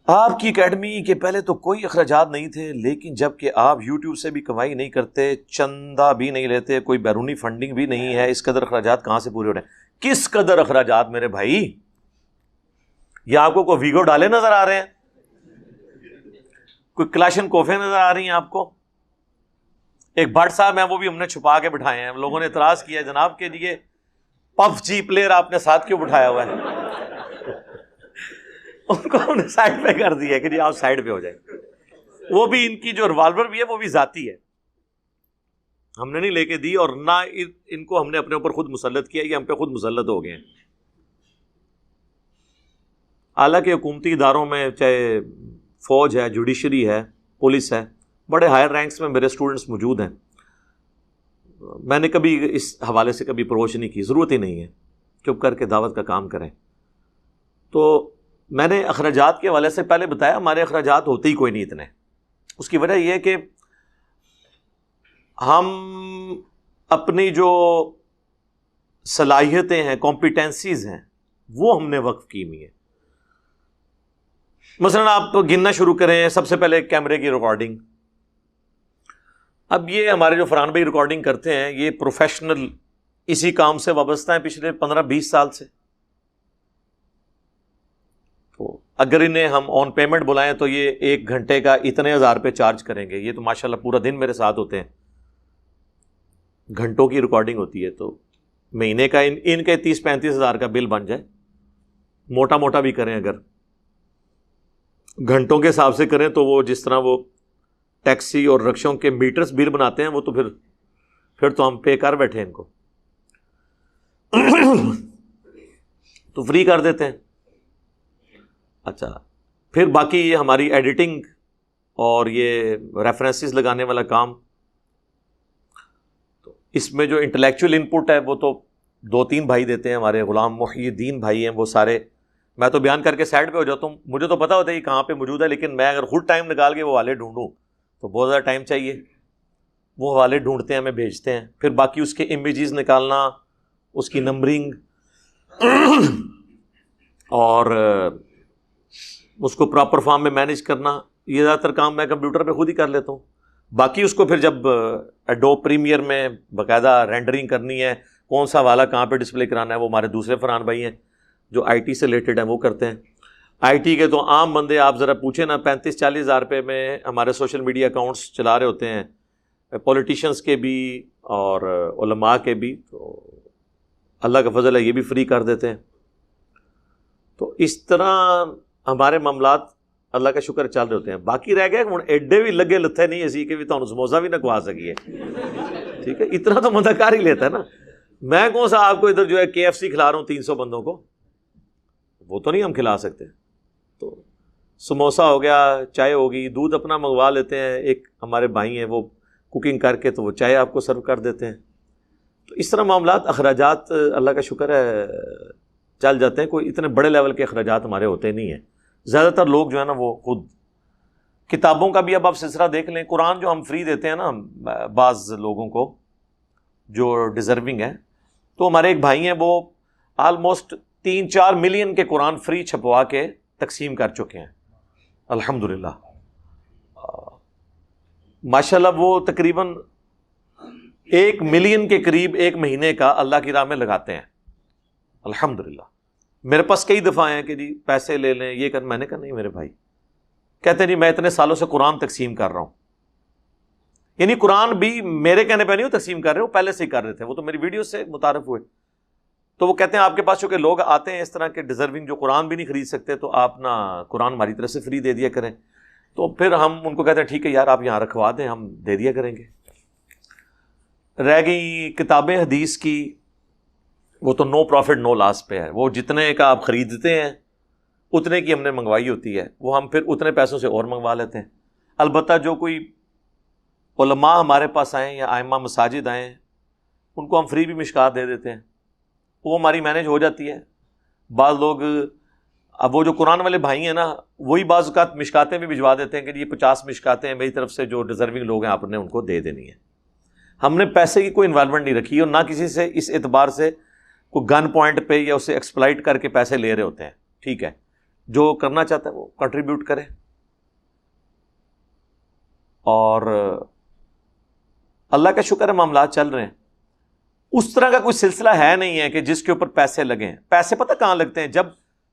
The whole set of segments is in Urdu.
آپ کی اکیڈمی کے پہلے تو کوئی اخراجات نہیں تھے، لیکن جب کہ آپ یوٹیوب سے بھی کمائی نہیں کرتے، چندہ بھی نہیں لیتے، کوئی بیرونی فنڈنگ بھی نہیں ہے، اس قدر اخراجات کہاں سے پورے ہو رہے ہیں؟ کس قدر اخراجات میرے بھائی؟ یا آپ کو کوئی ویگو ڈالے نظر آ رہے ہیں؟ کوئی کلاشن کوفے نظر آ رہی ہیں آپ کو؟ ایک بھٹ صاحب ہیں، وہ بھی ہم نے چھپا کے بٹھائے ہیں، لوگوں نے اعتراض کیا جناب کے لیے پف جی پلیئر آپ نے ساتھ کیوں بٹھایا ہوا ہے؟ ان کو ہم نے سائڈ پہ کر دیا کہ جی آپ سائڈ پہ ہو جائیں۔ وہ بھی ان کی جو ریوالور بھی ہے وہ بھی ذاتی ہے، ہم نے نہیں لے کے دی، اور نہ ان کو ہم نے اپنے اوپر خود مسلط کیا، یہ ہم پہ خود مسلط ہو گئے ہیں۔ حالانکہ حکومتی اداروں میں چاہے فوج ہے، جوڈیشری ہے، پولیس ہے، بڑے ہائر رینکس میں میرے اسٹوڈنٹس موجود ہیں، میں نے کبھی اس حوالے سے کبھی اپروچ نہیں کی، ضرورت ہی نہیں ہے، چپ کر کے دعوت کا کام کریں۔ تو میں نے اخراجات کے حوالے سے پہلے بتایا ہمارے اخراجات ہوتے ہی کوئی نہیں اتنے۔ اس کی وجہ یہ کہ ہم اپنی جو صلاحیتیں ہیں، کمپیٹنسیز ہیں، وہ ہم نے وقف کی ہوئی ہیں۔ مثلا آپ گننا شروع کریں، سب سے پہلے کیمرے کی ریکارڈنگ۔ اب یہ ہمارے جو فرحان بھائی ریکارڈنگ کرتے ہیں، یہ پروفیشنل اسی کام سے وابستہ ہیں پچھلے 15-20 سال سے۔ تو اگر انہیں ہم آن پیمنٹ بلائیں تو یہ 1 گھنٹے کا اتنے ہزار روپے چارج کریں گے۔ یہ تو ماشاءاللہ پورا دن میرے ساتھ ہوتے ہیں، گھنٹوں کی ریکارڈنگ ہوتی ہے، تو مہینے کا ان کے 30-35 ہزار کا بل بن جائے۔ موٹا موٹا بھی کریں، اگر گھنٹوں کے حساب سے کریں تو وہ جس طرح وہ ٹیکسی اور رکشوں کے میٹرز بل بناتے ہیں، وہ تو پھر تو ہم پے کر بیٹھے ان کو، تو فری کر دیتے ہیں۔ اچھا، پھر باقی یہ ہماری ایڈیٹنگ اور یہ ریفرنسز لگانے والا کام، تو اس میں جو انٹلیکچوئل انپٹ ہے وہ تو 2-3 بھائی دیتے ہیں، ہمارے غلام محی الدین بھائی ہیں، وہ سارے، میں تو بیان کر کے سائڈ پہ ہو جاتا ہوں، مجھے تو پتا ہوتا ہے یہ کہاں پہ موجود ہے، لیکن میں اگر خود ٹائم نکال کے وہ حوالے ڈھونڈوں تو بہت زیادہ ٹائم چاہیے۔ وہ حوالے ڈھونڈتے ہیں، ہمیں بھیجتے ہیں، پھر باقی اس کے امیجز نکالنا، اس کی نمبرنگ اور اس کو پراپر فارم میں مینیج کرنا، یہ زیادہ تر کام میں کمپیوٹر پہ خود ہی کر لیتا ہوں۔ باقی اس کو پھر جب ایڈوب پریمیئر میں باقاعدہ رینڈرنگ کرنی ہے، کون سا حوالہ کہاں پہ ڈسپلے کرانا ہے، وہ ہمارے دوسرے فرحان بھائی ہیں جو آئی ٹی سے ریلیٹڈ ہیں، وہ کرتے ہیں۔ آئی ٹی کے تو عام بندے آپ ذرا پوچھیں نا، 35-40 ہزار روپے میں ہمارے سوشل میڈیا اکاؤنٹس چلا رہے ہوتے ہیں، پولیٹیشینس کے بھی اور علماء کے بھی، تو اللہ کا فضل ہے یہ بھی فری کر دیتے ہیں۔ تو اس طرح ہمارے معاملات اللہ کا شکر چل رہے ہوتے ہیں۔ باقی رہ گئے ہوں ایڈے بھی لگے لتھے نہیں اسی کہ بھی تو سموسا بھی نہ کھوا سکیے، ٹھیک ہے، اتنا تو بندہ کر ہی لیتا ہے نا۔ میں کون سا آپ کو ادھر جو ہے KFC کھلا رہا ہوں 300 بندوں کو، وہ تو نہیں ہم کھلا سکتے۔ تو سموسا ہو گیا، چائے ہوگی، دودھ اپنا منگوا لیتے ہیں، ایک ہمارے بھائی ہیں وہ کوکنگ کر کے تو وہ چائے آپ کو سرو کر دیتے ہیں۔ تو اس طرح معاملات، اخراجات اللہ کا شکر ہے چل جاتے ہیں، کوئی اتنے بڑے لیول کے اخراجات ہمارے ہوتے نہیں ہیں۔ زیادہ تر لوگ جو ہے نا وہ خود کتابوں کا بھی، اب آپ سلسلہ دیکھ لیں، قرآن جو ہم فری دیتے ہیں نا بعض لوگوں کو جو ڈیزرونگ ہیں، تو ہمارے ایک بھائی ہیں وہ آلموسٹ 3-4 ملین کے قرآن فری چھپوا کے تقسیم کر چکے ہیں، الحمدللہ ماشاءاللہ۔ وہ تقریباً 1 ملین کے قریب ایک مہینے کا اللہ کی راہ میں لگاتے ہیں، الحمدللہ۔ میرے پاس کئی دفعہ ہیں کہ جی پیسے لے لیں، یہ کر، میں نے کہا نہیں میرے بھائی، کہتے نہیں میں اتنے سالوں سے قرآن تقسیم کر رہا ہوں، یعنی قرآن بھی میرے کہنے پہ نہیں وہ تقسیم کر رہے، وہ پہلے سے ہی کر رہے تھے، وہ تو میری ویڈیو سے متعارف ہوئے۔ تو وہ کہتے ہیں آپ کے پاس چونکہ لوگ آتے ہیں اس طرح کے ڈیزرونگ جو قرآن بھی نہیں خرید سکتے، تو آپ نا قرآن ہماری طرف سے فری دے دیا کریں۔ تو پھر ہم ان کو کہتے ہیں ٹھیک ہے یار آپ یہاں رکھوا دیں، ہم دے دیا کریں گے۔ رہ گئی کتابیں حدیث کی، وہ تو نو پروفٹ نو لاس پہ ہے، وہ جتنے کا آپ خریدتے ہیں اتنے کی ہم نے منگوائی ہوتی ہے، وہ ہم پھر اتنے پیسوں سے اور منگوا لیتے ہیں۔ البتہ جو کوئی علماء ہمارے پاس آئیں یا ائمہ مساجد آئیں، ان کو ہم فری بھی مشکات دے دیتے ہیں، وہ ہماری مینیج ہو جاتی ہے۔ بعض لوگ، اب وہ جو قرآن والے بھائی ہیں نا، وہی بعض اوقات مشکاتیں بھی بھجوا دیتے ہیں کہ یہ 50 مشکاتیں ہیں میری طرف سے جو ڈیزرونگ لوگ ہیں آپ نے ان کو دے دینی ہے۔ ہم نے پیسے کی کوئی انوالومنٹ نہیں رکھی اور نہ کسی سے اس اعتبار سے کوئی گن پوائنٹ پہ یا اسے ایکسپلائٹ کر کے پیسے لے رہے ہوتے ہیں، ٹھیک ہے، جو کرنا چاہتا ہے وہ کنٹریبیوٹ کرے. اور اللہ کا شکر ہے معاملات چل رہے ہیں. اس طرح کا کوئی سلسلہ ہے نہیں ہے کہ جس کے اوپر پیسے لگیں. پیسے پتہ کہاں لگتے ہیں؟ جب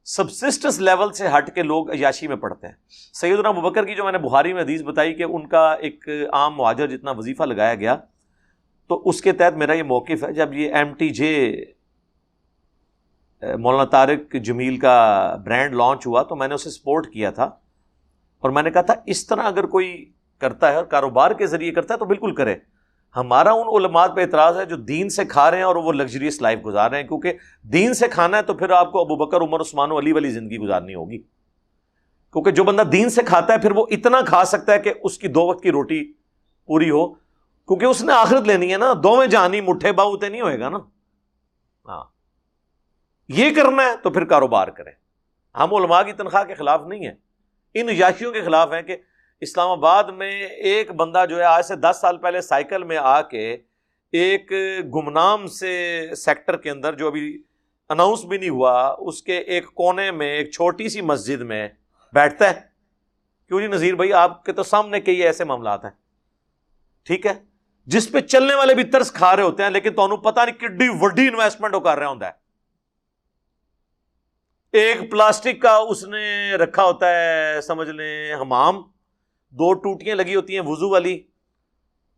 سبسسٹنس لیول سے ہٹ کے لوگ عیاشی میں پڑتے ہیں. سیدنا ابوبکر کی جو میں نے بخاری میں حدیث بتائی کہ ان کا ایک عام مہاجر جتنا وظیفہ لگایا گیا، تو اس کے تحت میرا یہ موقف ہے. جب یہ ایم ٹی جے مولانا طارق جمیل کا برانڈ لانچ ہوا تو میں نے اسے سپورٹ کیا تھا، اور میں نے کہا تھا اس طرح اگر کوئی کرتا ہے اور کاروبار کے ذریعے کرتا ہے تو بالکل کرے. ہمارا ان علماء پہ اعتراض ہے جو دین سے کھا رہے ہیں اور وہ لگژریس لائف گزار رہے ہیں، کیونکہ دین سے کھانا ہے تو پھر آپ کو ابوبکر، عمر، عثمان و علی والی زندگی گزارنی ہوگی. کیونکہ جو بندہ دین سے کھاتا ہے پھر وہ اتنا کھا سکتا ہے کہ اس کی 2 وقت کی روٹی پوری ہو، کیونکہ اس نے آخرت لینی ہے نا. دوویں جہانی مٹھے باؤ تے نہیں ہوئے گا نا. ہاں، یہ کرنا ہے تو پھر کاروبار کریں. ہم علماء کی تنخواہ کے خلاف نہیں ہیں، ان عیاشیوں کے خلاف ہیں. کہ اسلام آباد میں ایک بندہ جو ہے آج سے 10 سال پہلے سائیکل میں آ کے ایک گمنام سے سیکٹر کے اندر جو ابھی اناؤنس بھی نہیں ہوا، اس کے ایک کونے میں ایک چھوٹی سی مسجد میں بیٹھتا ہے. کیوں جی نذیر بھائی، آپ کے تو سامنے کئی ایسے معاملات ہیں، ٹھیک ہے، جس پہ چلنے والے بھی ترس کھا رہے ہوتے ہیں، لیکن تو انہوں پتہ نہیں کڈی وڈی انویسٹمنٹ وہ کر رہا ہوتا ہے. ایک پلاسٹک کا اس نے رکھا ہوتا ہے، سمجھ لیں حمام، 2 ٹوٹیاں لگی ہوتی ہیں وضو والی،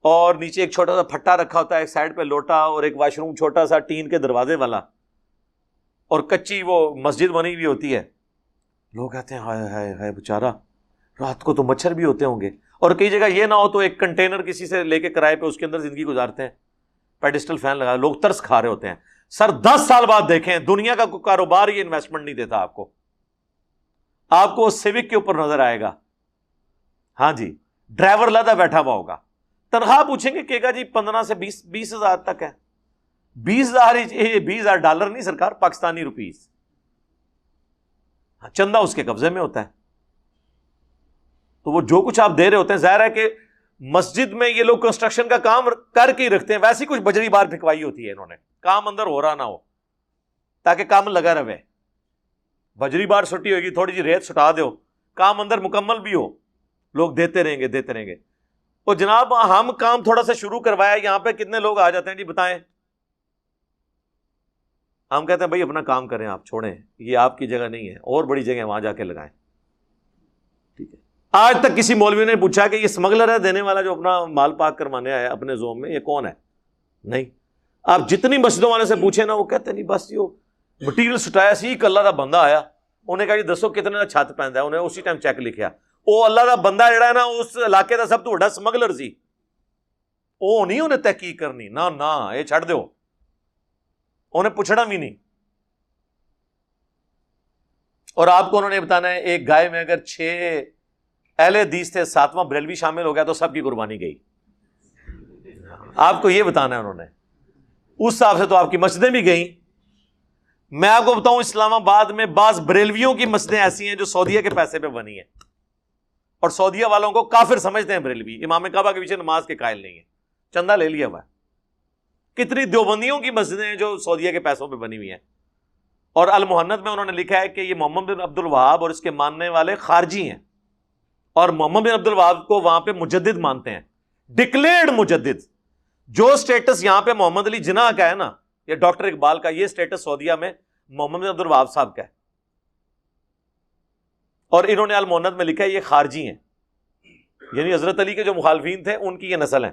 اور نیچے ایک چھوٹا سا پھٹا رکھا ہوتا ہے، ایک سائڈ پہ لوٹا، اور ایک واش روم چھوٹا سا ٹین کے دروازے والا، اور کچی وہ مسجد بنی ہوئی ہوتی ہے. لوگ کہتے ہیں ہائے ہائے ہائے بیچارہ، رات کو تو مچھر بھی ہوتے ہوں گے. اور کئی جگہ یہ نہ ہو تو ایک کنٹینر کسی سے لے کے کرائے پہ اس کے اندر زندگی گزارتے ہیں، پیڈسٹل فین لگا، لوگ ترس کھا رہے ہوتے ہیں. سر 10 سال بعد دیکھیں، دنیا کا کوئی کاروبار یہ انویسٹمنٹ نہیں دیتا آپ کو سیوک کے اوپر نظر آئے گا. ہاں جی، ڈرائیور لادہ بیٹھا ہوا ہوگا، تنخواہ پوچھیں گے کہ گا جی 15 سے 20 ہزار تک ہے. 20,000 ڈالر نہیں سرکار، پاکستانی روپیز. چندہ اس کے قبضے میں ہوتا ہے. تو وہ جو کچھ آپ دے رہے ہوتے ہیں، ظاہر ہے کہ مسجد میں یہ لوگ کنسٹرکشن کا کام کر کے ہی رکھتے ہیں، ویسی کچھ بجری بار پھکوائی ہوتی ہے انہوں نے، کام اندر ہو رہا نہ ہو تاکہ کام لگا رہے. بجری بار چھٹی ہوگی، تھوڑی جی ریت چھٹا دو، کام اندر مکمل بھی ہو، لوگ دیتے رہیں گے. اور جناب ہم کام تھوڑا سا شروع کروایا، یہاں پہ کتنے لوگ آ جاتے ہیں جی بتائیں. ہم کہتے ہیں بھائی اپنا کام کریں، آپ چھوڑیں، یہ آپ کی جگہ نہیں ہے، اور بڑی جگہ وہاں جا کے لگائیں. ٹھیک ہے، آج تک کسی مولوی نے پوچھا کہ یہ اسمگلر ہے دینے والا جو اپنا مال پاک کروانے آیا اپنے زوم میں، یہ کون ہے؟ نہیں. آپ جتنی مسجدوں والے سے پوچھیں نا، وہ کہتے نہیں بس یہ مٹیریل سٹایا سی، ایک اللہ کا بندہ آیا، انہیں کہا جی دسو کتنے کا چھت پہنتا ہے، انہیں اسی ٹائم چیک لکھیا. وہ اللہ کا بندہ جڑا ہے نا، اس علاقے کا سب تو بڑا اسمگلر سی، وہ نہیں انہیں تحقیق کرنی، نہ یہ چھڑ دو، انہیں پوچھنا بھی نہیں. اور آپ کو انہوں نے بتانا ہے ایک گائے میں اگر 6 اہل حدیث تھے، 7واں بریلوی شامل ہو گیا تو سب کی قربانی گئی. آپ کو یہ بتانا ہے انہوں نے. اس حساب سے تو آپ کی مسجدیں بھی گئیں. میں آپ کو بتاؤں اسلام آباد میں بعض بریلویوں کی مسجدیں ایسی ہیں جو سعودیہ کے پیسے پہ بنی ہیں، اور سعودیہ والوں کو کافر سمجھتے ہیں بریلوی، امام کعبہ کے پیچھے نماز کے قائل نہیں ہیں، چندہ لے لیا ہوا ہے. کتنی دیوبندیوں کی مسجدیں ہیں جو سعودیہ کے پیسوں پہ بنی ہوئی ہیں. اور المحنت میں انہوں نے لکھا ہے کہ یہ محمد بن عبد الوہاب اور اس کے ماننے والے خارجی ہیں، اور محمد بن عبد الوہاب کو وہاں پہ مجدد مانتے ہیں، ڈکلیئرڈ مجدد. جو سٹیٹس یہاں پہ محمد علی جناح کا ہے نا، یا ڈاکٹر اقبال کا، یہ سٹیٹس سعودیہ میں محمد بن عبد الوہاب صاحب کا ہے. اور انہوں نے المحنت میں لکھا ہے یہ خارجی ہیں، یعنی حضرت علی کے جو مخالفین تھے ان کی یہ نسل ہیں.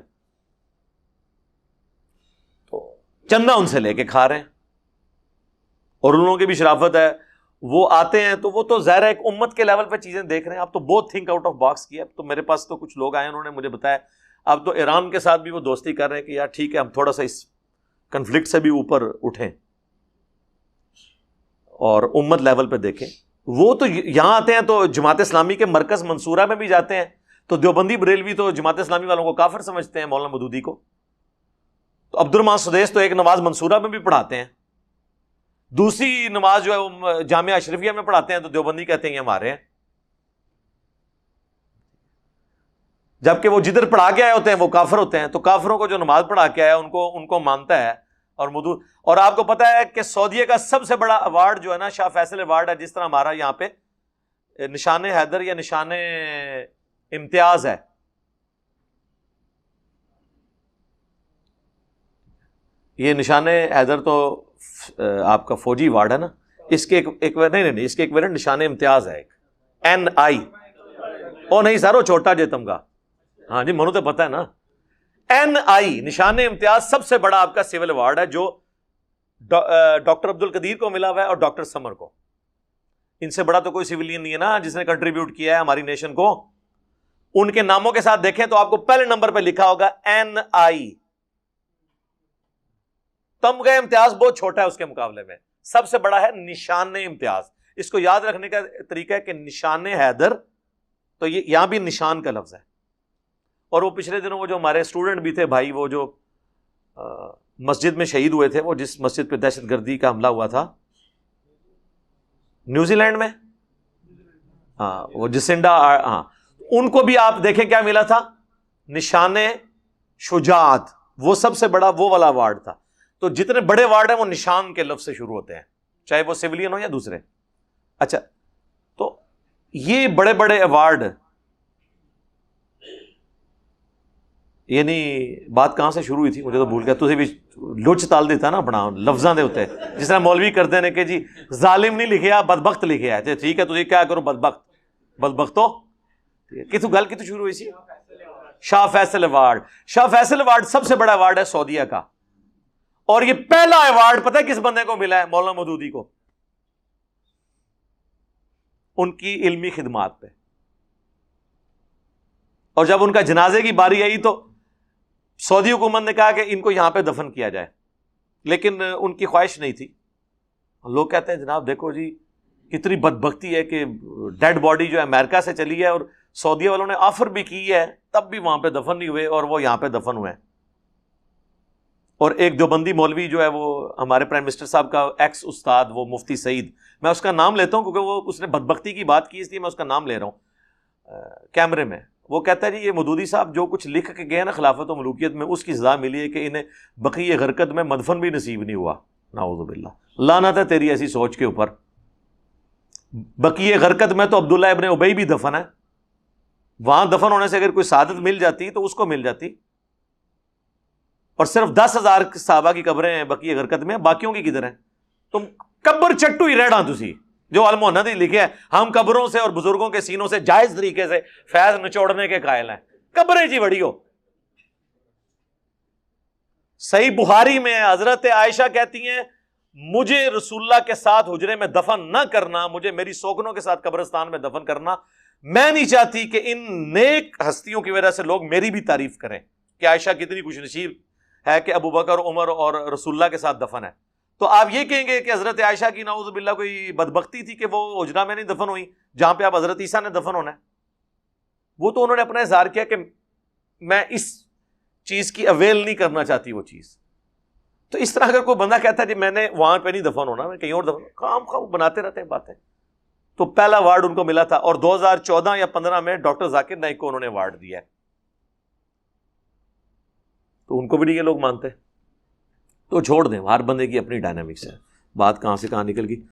تو چندہ ان سے لے کے کھا رہے ہیں، اور ان لوگوں کی بھی شرافت ہے، وہ آتے ہیں تو وہ تو ظاہر ہے ایک امت کے لیول پہ چیزیں دیکھ رہے ہیں. آپ تو بہت تھنک آؤٹ آف باکس کیا. تو میرے پاس تو کچھ لوگ آئے، انہوں نے مجھے بتایا اب تو ایران کے ساتھ بھی وہ دوستی کر رہے ہیں کہ یار ٹھیک ہے ہم تھوڑا سا اس کنفلکٹ سے بھی اوپر اٹھیں اور امت لیول پہ دیکھیں. وہ تو یہاں آتے ہیں تو جماعت اسلامی کے مرکز منصورہ میں بھی جاتے ہیں، تو دیوبندی بریلوی تو جماعت اسلامی والوں کو کافر سمجھتے ہیں، مولانا مودودی کو. تو عبد الرحمان سدیس تو ایک نماز منصورہ میں بھی پڑھاتے ہیں، دوسری نماز جو ہے وہ جامعہ اشرفیہ میں پڑھاتے ہیں، تو دیوبندی کہتے ہیں یہ ہمارے ہیں. جبکہ وہ جدھر پڑھا کے آئے ہوتے ہیں وہ کافر ہوتے ہیں. تو کافروں کو جو نماز پڑھا کے آیا ان کو مانتا ہے. اور آپ کو پتا ہے کہ سعودیہ کا سب سے بڑا ایوارڈ جو ہے نا شاہ فیصل ایوارڈ ہے، جس طرح ہمارا یہاں پہ نشان حیدر یا نشان امتیاز ہے. یہ نشان حیدر تو آپ کا فوجی وارڈ ہے نا, اس کے نہیں اس کے ایک ویرنٹ نشان امتیاز ہے, ایک NI. او نہیں سر, وہ چھوٹا جیتم کا, ہاں جی منو تو پتہ ہے نا. NI نشان امتیاز سب سے بڑا آپ کا سول ایوارڈ ہے, جو ڈاکٹر عبد القدیر کو ملا ہوا ہے اور ڈاکٹر سمر کو. ان سے بڑا تو کوئی سویلین نہیں ہے نا جس نے کنٹریبیوٹ کیا ہے ہماری نیشن کو. ان کے ناموں کے ساتھ دیکھیں تو آپ کو پہلے نمبر پہ لکھا ہوگا NI. تمغہ امتیاز بہت چھوٹا ہے اس کے مقابلے میں, سب سے بڑا ہے نشان امتیاز. اس کو یاد رکھنے کا طریقہ ہے کہ نشان حیدر, تو یہ یہاں بھی نشان کا لفظ ہے. اور وہ پچھلے دنوں وہ جو ہمارے اسٹوڈنٹ بھی تھے بھائی, وہ جو مسجد میں شہید ہوئے تھے, وہ جس مسجد پہ دہشت گردی کا حملہ ہوا تھا نیوزی لینڈ میں, ہاں وہ جسنڈا, ہاں ان کو بھی آپ دیکھیں کیا ملا تھا, نشان شجاعت. وہ سب سے بڑا وہ والا ایوارڈ تھا. تو جتنے بڑے ایوارڈ ہیں وہ نشان کے لفظ سے شروع ہوتے ہیں, چاہے وہ سویلین ہو یا دوسرے. اچھا, تو یہ بڑے بڑے ایوارڈ, یعنی بات کہاں سے شروع ہوئی تھی مجھے تو بھول گیا. تجھے بھی لوچ تال دیتا نا اپنا لفظاں دے ہوتے, جس طرح مولوی کرتے ہیں کہ جی ظالم نہیں لکھیا بدبخت لکھیا ہے. ٹھیک ہے تجھے کیا کرو, بدبخت تو کتوں گل کتوں شروع ہوئی سی. شاہ فیصل ایوارڈ. شاہ فیصل ایوارڈ سب سے بڑا ایوارڈ ہے سعودیہ کا, اور یہ پہلا ایوارڈ پتہ ہے کس بندے کو ملا ہے, مولانا مودودی کو, ان کی علمی خدمات پہ. اور جب ان کا جنازے کی باری آئی تو سعودی حکومت نے کہا کہ ان کو یہاں پہ دفن کیا جائے, لیکن ان کی خواہش نہیں تھی. لوگ کہتے ہیں جناب دیکھو جی کتنی بدبختی ہے کہ ڈیڈ باڈی جو ہے امریکہ سے چلی ہے اور سعودیہ والوں نے آفر بھی کی ہے, تب بھی وہاں پہ دفن نہیں ہوئے اور وہ یہاں پہ دفن ہوئے ہیں. اور ایک دیوبندی مولوی جو ہے وہ ہمارے پرائم منسٹر صاحب کا ایکس استاد, وہ مفتی سعید, میں اس کا نام لیتا ہوں کیونکہ اس نے بدبختی کی بات کی, اس لیے میں اس کا نام لے رہا ہوں کیمرے میں. وہ کہتا ہے جی یہ مودودی صاحب جو کچھ لکھ کے گئے نا خلافت و ملوکیت میں, اس کی سزا ملی ہے کہ انہیں بقیہ غرقت میں مدفن بھی نصیب نہیں ہوا. نعوذ باللہ, لعنت ہے تیری ایسی سوچ کے اوپر. بقیہ غرقت میں تو عبداللہ ابن ابی بھی دفن ہے, وہاں دفن ہونے سے اگر کوئی سعادت مل جاتی تو اس کو مل جاتی. اور صرف 10,000 صحابہ کی قبریں ہیں بقیہ غرقت میں, باقیوں کی کدھر ہیں؟ تم قبر چٹو ہی رہنا تسی, جو المحنت ہی لکھے ہیں ہم قبروں سے اور بزرگوں کے سینوں سے جائز طریقے سے فیض نچوڑنے کے قائل ہیں. قبریں جی بڑی ہو. صحیح بخاری میں حضرت عائشہ کہتی ہیں مجھے رسول اللہ کے ساتھ حجرے میں دفن نہ کرنا, مجھے میری سوکنوں کے ساتھ قبرستان میں دفن کرنا. میں نہیں چاہتی کہ ان نیک ہستیوں کی وجہ سے لوگ میری بھی تعریف کریں کہ عائشہ کتنی خوش نصیب ہے کہ ابو بکر, عمر اور رسول اللہ کے ساتھ دفن ہے. تو آپ یہ کہیں گے کہ حضرت عائشہ کی نعوذ باللہ کوئی بدبختی تھی کہ وہ حجرہ میں نہیں دفن ہوئی جہاں پہ آپ حضرت عیسیٰ نے دفن ہونا ہے. وہ تو انہوں نے اپنا اظہار کیا کہ میں اس چیز کی اویل نہیں کرنا چاہتی وہ چیز. تو اس طرح اگر کوئی بندہ کہتا ہے کہ میں نے وہاں پہ نہیں دفن ہونا, میں کہیں اور دفن, کام خواہ بناتے رہتے ہیں باتیں. تو پہلا ایوارڈ ان کو ملا تھا, اور 2014 یا 15 میں ڈاکٹر ذاکر نائک کو انہوں نے ایوارڈ دیا ہے. تو ان کو بھی نہیں یہ لوگ مانتے. تو چھوڑ دیں, ہر بندے کی اپنی ڈائنامکس ہے. بات کہاں سے کہاں نکل گئی.